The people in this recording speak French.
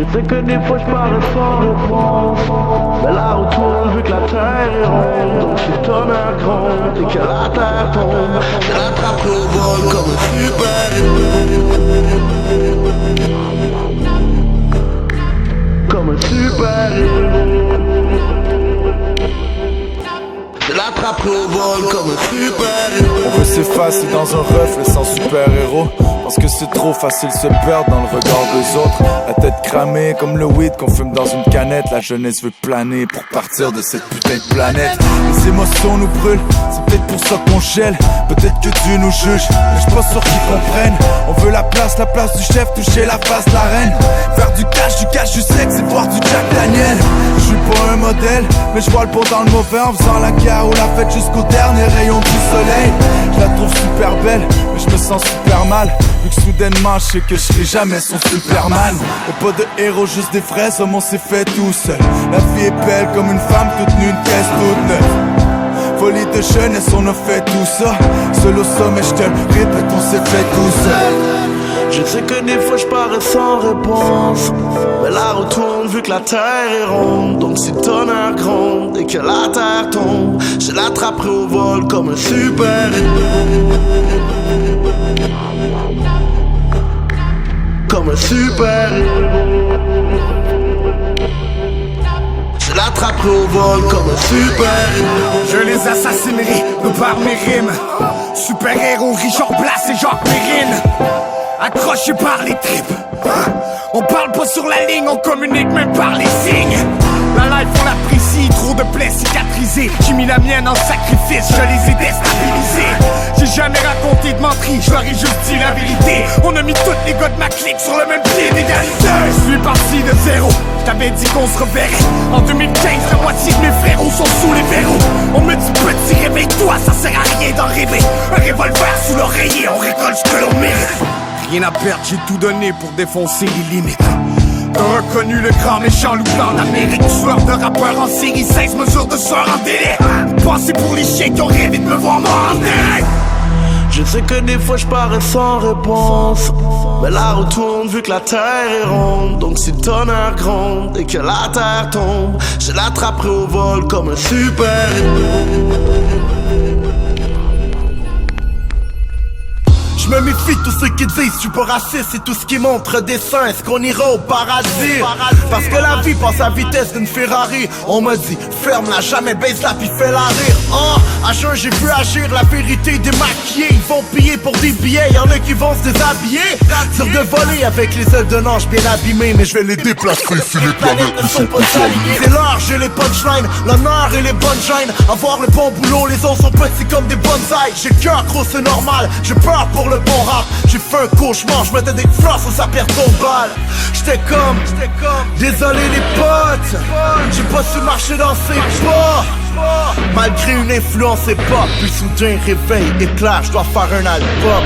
Je sais que des fois je parais sans réponse, mais la retourne vu que la terre est ronde. Donc si tonnerre gronde et que la terre tombe, je l'attrape au vol comme un super-héros. Comme un super-héros. Je l'attrape au vol comme un super-héros. On veut s'effacer dans un reflet sans super-héros, parce que c'est trop facile se perdre dans le regard des autres. La tête cramée comme le weed qu'on fume dans une canette. La jeunesse veut planer pour partir de cette putain de planète. Les émotions nous brûlent, c'est peut-être pour ça qu'on gèle. Peut-être que Dieu nous juge, mais j'suis pas sûr qu'ils comprennent. On veut la place du chef, toucher la face de la reine. Faire du cash, du sexe et boire du Jack Daniel. J'suis pas un modèle, mais j'vois le bon dans le mauvais en faisant la guerre ou la fête jusqu'au dernier rayon du soleil. Je la trouve super belle, mais je me sens super mal, vu que soudainement je sais que je serai jamais son Superman. Y'a pas de héros, juste des vrais hommes, on s'est fait tout seul. La vie est belle comme une femme toute nue, une caisse toute neuve. Folie de jeunesse, on a fait tout ça. Seul au sommet, je te le répète, on s'est fait tout seul. Je sais que des fois je parais sans réponse, mais la retourne vu que la terre est ronde. Donc si tonnerre gronde et que la terre tombe, je l'attraperai au vol comme un super-héros. Comme un super-héros. Je l'attraperai au vol comme un super-héros. Je les assassinerai de par mes rimes. Super-héros, Richard Blas et Jacques Périne, accrochés par les tripes. On parle pas sur la ligne, on communique même par les signes. La life on l'apprécie, trop de plaies cicatrisées. J'ai mis la mienne en sacrifice, je les ai déstabilisés. J'ai jamais raconté de menterie, je leur ai juste dit la vérité. On a mis tous les gars de ma clique sur le même pied d'égalité. Je suis parti de zéro, je t'avais dit qu'on se reverrait. En 2015, la moitié de mes frérots sont sous les verrous. On me dit petit réveille-toi, ça sert à rien d'en rêver. Un revolver sous l'oreiller, on récolte ce que l'on mérite. Rien à perdre, j'ai tout donné pour défoncer les limites. T'as reconnu le grand méchant loup blanc d'Amérique. Tueur de rappeurs en série, 16 mesures de soir en délai. Pensez pour les chiens qui ont rêvé de me voir mort en terre. Je sais que des fois je parais sans réponse, mais la retourne vu que la terre est ronde. Donc si tonnerre gronde et que la terre tombe, je l'attraperai au vol comme un super-héros. Je me méfie de tous ceux qui disent je suis pas raciste et tout ce qui montre des seins. Est-ce qu'on ira au paradis? Parce que la vie passe à la vitesse d'une Ferrari. On m'a dit ferme-la, jamais baisse-la puis fais-la rire. À jeun j'ai vu agir la vérité démaquillée. Ils vont payer pour des billets, y'en a qui vont se déshabiller. Sur de voler avec les ailes d'un ange bien abîmées. Mais je vais les déplacer si les planètes ne sont pas alignées. C'est l'art, j'ai les punchlines, l'honneur et les bonnes gènes. Avoir le bon boulot, les autres sont petits comme des bonsaïs. J'ai le cœur gros, c'est normal, j'ai peur pour le bon rap. J'ai fait un cauchemar, je mettais des fleurs sur sa paire de balles. J'étais comme, désolé les potes, j'ai pas su marcher dans ses pas. Malgré une influence et pas, puis soudain réveil éclair, je dois faire un album.